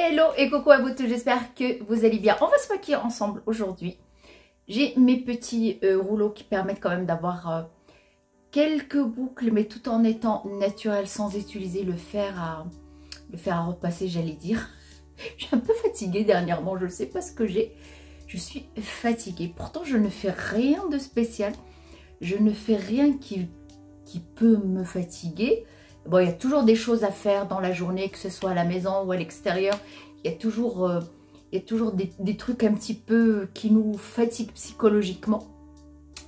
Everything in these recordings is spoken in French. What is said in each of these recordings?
Hello et coucou à vous tous, j'espère que vous allez bien. On va se maquiller ensemble aujourd'hui. J'ai mes petits rouleaux qui permettent quand même d'avoir quelques boucles, mais tout en étant naturel, sans utiliser le fer à repasser, j'allais dire. Je suis un peu fatiguée dernièrement, je ne sais pas ce que j'ai. Je suis fatiguée. Pourtant, je ne fais rien de spécial. Je ne fais rien qui peut me fatiguer. Bon, il y a toujours des choses à faire dans la journée, que ce soit à la maison ou à l'extérieur. Il y a toujours des trucs un petit peu qui nous fatiguent psychologiquement.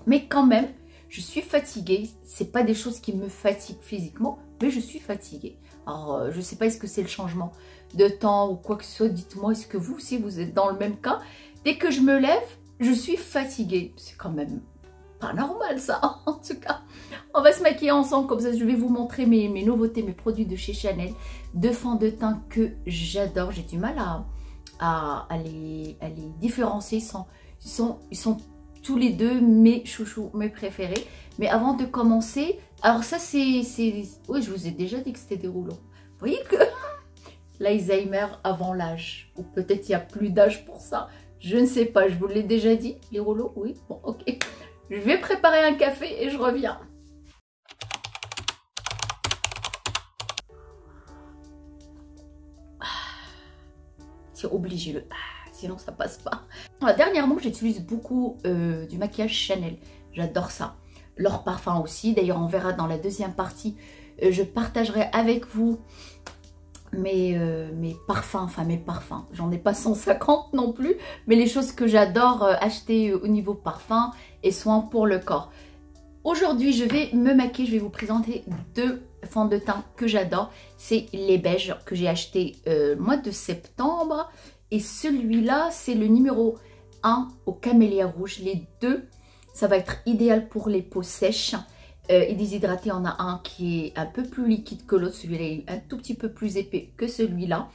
Mais quand même, je suis fatiguée. Ce n'est pas des choses qui me fatiguent physiquement, mais je suis fatiguée. Alors, je ne sais pas, est-ce que c'est le changement de temps ou quoi que ce soit. Dites-moi, est-ce que vous aussi, vous êtes dans le même cas? Dès que je me lève, je suis fatiguée. C'est quand même pas normal ça, en tout cas. On va se maquiller ensemble, comme ça je vais vous montrer mes nouveautés, mes produits de chez Chanel, de fond de teint que j'adore. J'ai du mal à les différencier, ils sont tous les deux mes chouchous, mes préférés. Mais avant de commencer, alors ça c'est... Oui, je vous ai déjà dit que c'était des rouleaux. Vous voyez que l'Alzheimer avant l'âge, ou peut-être il n'y a plus d'âge pour ça, je ne sais pas, je vous l'ai déjà dit, les rouleaux, oui, bon ok. Je vais préparer un café et je reviens. C'est obligé, sinon ça passe pas. Dernièrement, j'utilise beaucoup du maquillage Chanel. J'adore ça. Leur parfum aussi. D'ailleurs, on verra dans la deuxième partie. Je partagerai avec vous mes parfums. Enfin, mes parfums. J'en ai pas 150 non plus. Mais les choses que j'adore acheter au niveau parfum et soins pour le corps. Aujourd'hui, je vais me maquiller. Je vais vous présenter deux fonds de teint que j'adore. C'est les beiges que j'ai acheté le mois de septembre. Et celui-là, c'est le numéro 1 au camélia rouge. Les deux, ça va être idéal pour les peaux sèches et déshydratées. On a un qui est un peu plus liquide que l'autre. Celui-là est un tout petit peu plus épais que celui-là.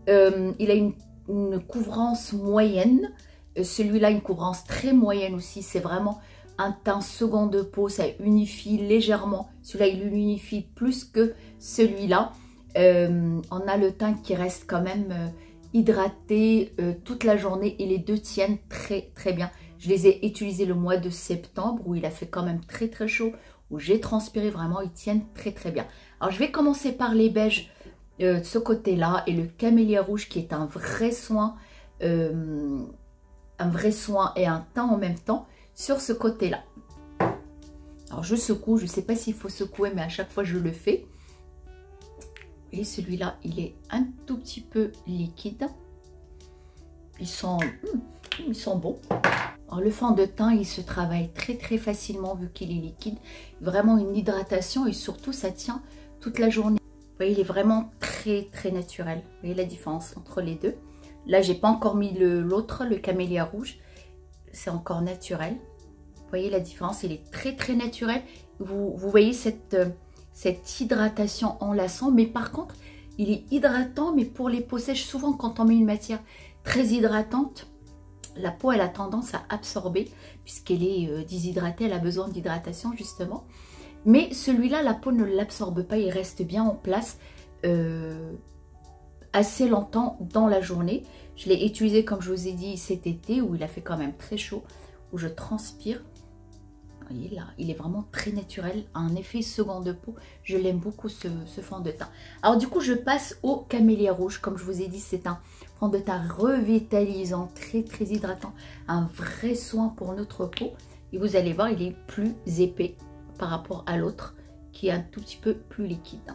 Il a une couvrance moyenne. Celui-là, une couvrance très moyenne aussi. C'est vraiment un teint second de peau. Ça unifie légèrement. Celui-là, il unifie plus que celui-là. On a le teint qui reste quand même hydraté toute la journée. Et les deux tiennent très très bien. Je les ai utilisés le mois de septembre où il a fait quand même très très chaud. Où j'ai transpiré vraiment. Ils tiennent très très bien. Alors, je vais commencer par les beiges de ce côté-là. Et le camélia rouge qui est un vrai soin. Un vrai soin et un teint en même temps sur ce côté-là. Alors je secoue, je ne sais pas s'il faut secouer, mais à chaque fois je le fais. Et celui-là, il est un tout petit peu liquide. Ils sont bons. Alors le fond de teint, il se travaille très très facilement vu qu'il est liquide. Vraiment une hydratation et surtout ça tient toute la journée. Vous voyez, il est vraiment très très naturel. Vous voyez la différence entre les deux. Là, j'ai pas encore mis l'autre, le camélia rouge. C'est encore naturel. Vous voyez la différence, il est très très naturel. Vous voyez cette hydratation en la sent. Mais par contre, il est hydratant. Mais pour les peaux sèches, souvent quand on met une matière très hydratante, la peau elle a tendance à absorber. Puisqu'elle est déshydratée, elle a besoin d'hydratation justement. Mais celui-là, la peau ne l'absorbe pas. Il reste bien en place assez longtemps dans la journée. Je l'ai utilisé comme je vous ai dit cet été où il a fait quand même très chaud, où je transpire. Vous voyez là, il est vraiment très naturel, un effet second de peau. Je l'aime beaucoup ce fond de teint. Alors du coup, je passe au camélia rouge. Comme je vous ai dit, c'est un fond de teint revitalisant, très très hydratant, un vrai soin pour notre peau. Et vous allez voir, il est plus épais par rapport à l'autre qui est un tout petit peu plus liquide.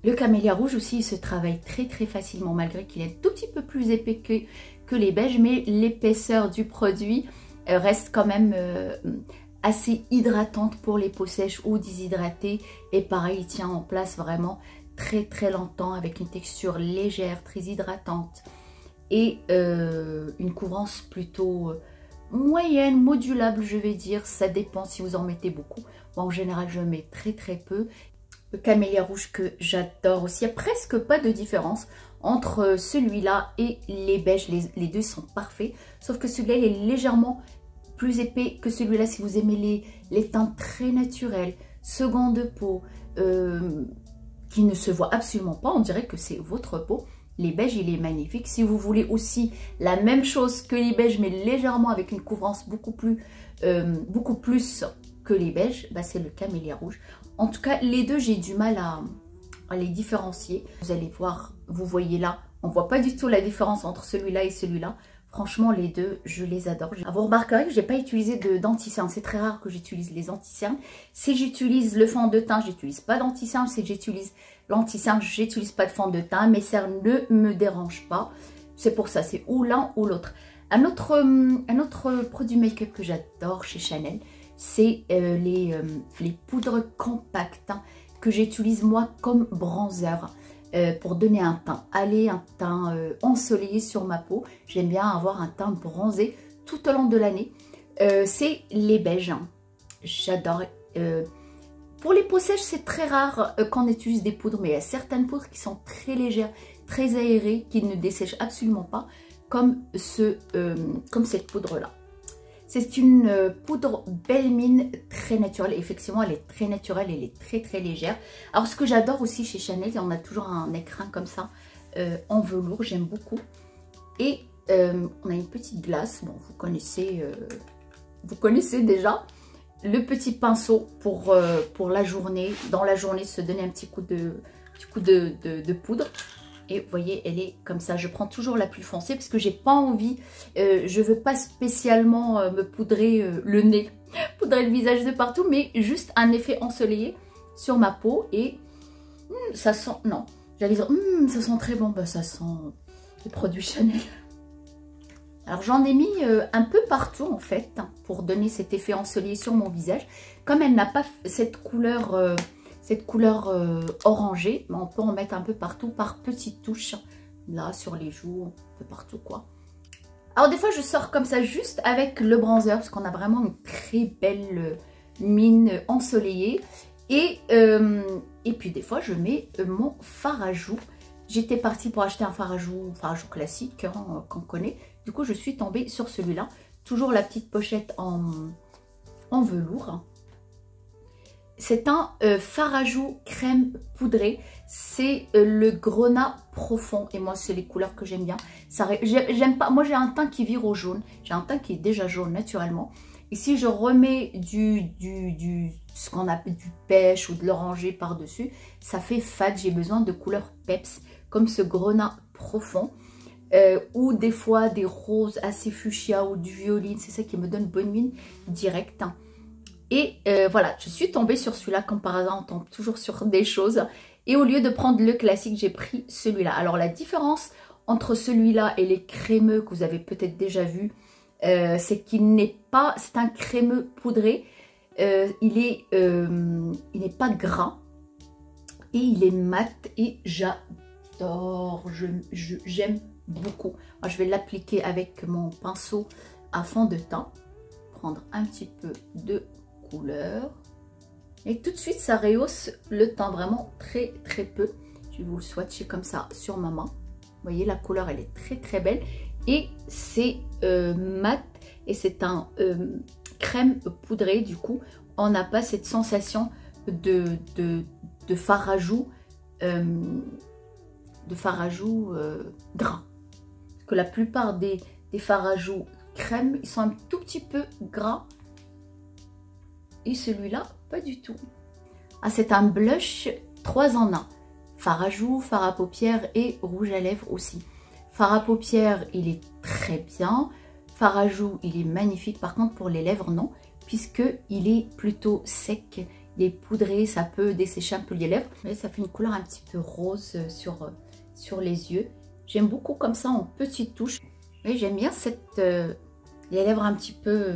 Le camélia rouge aussi, il se travaille très très facilement malgré qu'il est un tout petit peu plus épais que les beiges. Mais l'épaisseur du produit reste quand même assez hydratante pour les peaux sèches ou déshydratées. Et pareil, il tient en place vraiment très très longtemps avec une texture légère, très hydratante. Et une couvrance plutôt moyenne, modulable je vais dire. Ça dépend si vous en mettez beaucoup. Moi en général, je mets très très peu. Le camélia rouge que j'adore aussi. Il n'y a presque pas de différence entre celui-là et les beiges. Les deux sont parfaits. Sauf que celui-là, il est légèrement plus épais que celui-là. Si vous aimez les teints très naturels, second de peau, qui ne se voient absolument pas. On dirait que c'est votre peau. les beiges, il est magnifique. Si vous voulez aussi la même chose que les beiges, mais légèrement avec une couvrance beaucoup plus que les beiges, bah c'est le camélia rouge. En tout cas, les deux, j'ai du mal à les différencier. Vous allez voir, vous voyez là, on voit pas du tout la différence entre celui-là et celui-là. Franchement, les deux, je les adore. Vous remarquerez que je n'ai pas utilisé d'anti-cerne. C'est très rare que j'utilise les anti-cernes. Si j'utilise le fond de teint, j'utilise pas d'anti-cerne. Si j'utilise l'anti-cerne, j'utilise pas de fond de teint. Mes cernes ne me dérangent pas. C'est pour ça, c'est ou l'un ou l'autre. Un autre produit make-up que j'adore chez Chanel, c'est les poudres compactes que j'utilise moi comme bronzer. Pour donner un teint un teint ensoleillé sur ma peau. J'aime bien avoir un teint bronzé tout au long de l'année. C'est les beiges. J'adore. Pour les peaux sèches, c'est très rare qu'on utilise des poudres, mais il y a certaines poudres qui sont très légères, très aérées, qui ne dessèchent absolument pas, comme cette poudre-là. C'est une poudre belle mine très naturelle. Effectivement, elle est très naturelle, elle est très très légère. Alors, ce que j'adore aussi chez Chanel, on a toujours un écrin comme ça en velours, j'aime beaucoup. Et on a une petite glace. Bon, vous connaissez déjà le petit pinceau pour la journée. Dans la journée, se donner un petit coup de poudre. Et vous voyez, elle est comme ça. Je prends toujours la plus foncée parce que j'ai pas envie, je veux pas spécialement me poudrer le nez, poudrer le visage de partout, mais juste un effet ensoleillé sur ma peau. Et ça sent, non, j'allais dire, ça sent très bon. Bah, ça sent les produits Chanel. Alors j'en ai mis un peu partout en fait, pour donner cet effet ensoleillé sur mon visage. Comme elle n'a pas cette couleur orangée, on peut en mettre un peu partout par petites touches, là sur les joues, un peu partout quoi. Alors des fois je sors comme ça juste avec le bronzer parce qu'on a vraiment une très belle mine ensoleillée. Et puis des fois je mets mon fard à joues. J'étais partie pour acheter un fard à joues classique qu'on connaît. Du coup je suis tombée sur celui-là. Toujours la petite pochette en velours. C'est un fard à joues crème poudrée. C'est le grenat profond. Et moi, c'est les couleurs que j'aime bien. J'aime pas. Moi, j'ai un teint qui vire au jaune. J'ai un teint qui est déjà jaune naturellement. Et si je remets ce qu'on appelle du pêche ou de l'oranger par-dessus, ça fait fade. J'ai besoin de couleurs peps, comme ce grenat profond. Ou des fois des roses assez fuchsia ou du violine. C'est ça qui me donne bonne mine directe. Et voilà, je suis tombée sur celui-là, comme par hasard, on tombe toujours sur des choses. Et au lieu de prendre le classique, j'ai pris celui-là. Alors la différence entre celui-là et les crémeux que vous avez peut-être déjà vu, c'est qu'il n'est pas, c'est un crémeux poudré. Il n'est pas gras et il est mat et j'adore, j'aime beaucoup. Alors, je vais l'appliquer avec mon pinceau à fond de teint, prendre un petit peu de couleur et tout de suite ça rehausse le teint vraiment très très peu. Je vais vous le swatcher comme ça sur ma main. Vous voyez, la couleur elle est très très belle et c'est mat et c'est un crème poudré. Du coup on n'a pas cette sensation de fard à joues gras, parce que la plupart des fards à joues crème ils sont un tout petit peu gras. Et celui-là, pas du tout. Ah, c'est un blush 3 en 1. Fard à joues, fard à paupières et rouge à lèvres aussi. Fard à paupières, il est très bien. Fard à joues, il est magnifique. Par contre, pour les lèvres, non. Puisqu'il est plutôt sec. Il est poudré, ça peut dessécher un peu les lèvres. Mais ça fait une couleur un petit peu rose sur les yeux. J'aime beaucoup comme ça, en petites touches. Mais j'aime bien les lèvres un petit peu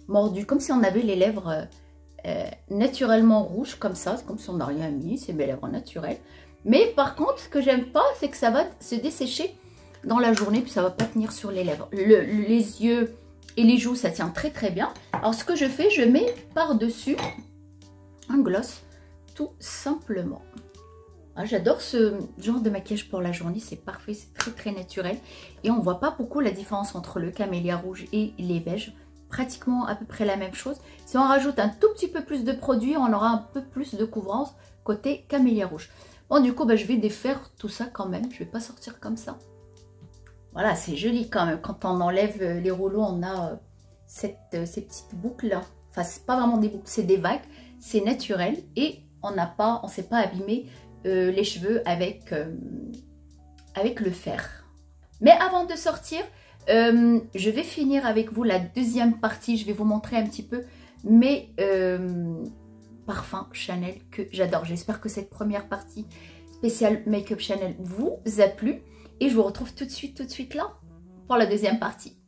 mordues, comme si on avait les lèvres naturellement rouges comme ça, c'est comme si on n'a rien mis, c'est mes lèvres naturelles. Mais par contre, ce que j'aime pas, c'est que ça va se dessécher dans la journée, puis ça va pas tenir sur les lèvres. Les yeux et les joues, ça tient très très bien. Alors ce que je fais, je mets par-dessus un gloss, tout simplement. Ah, j'adore ce genre de maquillage pour la journée, c'est parfait, c'est très très naturel. Et on voit pas beaucoup la différence entre le camélia rouge et les beiges. Pratiquement à peu près la même chose. Si on rajoute un tout petit peu plus de produit, on aura un peu plus de couvrance côté camélia rouge. Bon, du coup, bah, je vais défaire tout ça quand même. Je vais pas sortir comme ça. Voilà, c'est joli quand même. Quand on enlève les rouleaux, on a ces petites boucles-là. Enfin, c'est pas vraiment des boucles, c'est des vagues. C'est naturel et on s'est pas abîmé les cheveux avec le fer. Mais avant de sortir, je vais finir avec vous la deuxième partie. Je vais vous montrer un petit peu mes parfums Chanel que j'adore. J'espère que cette première partie spéciale Make-up Chanel vous a plu. Et je vous retrouve tout de suite là pour la deuxième partie.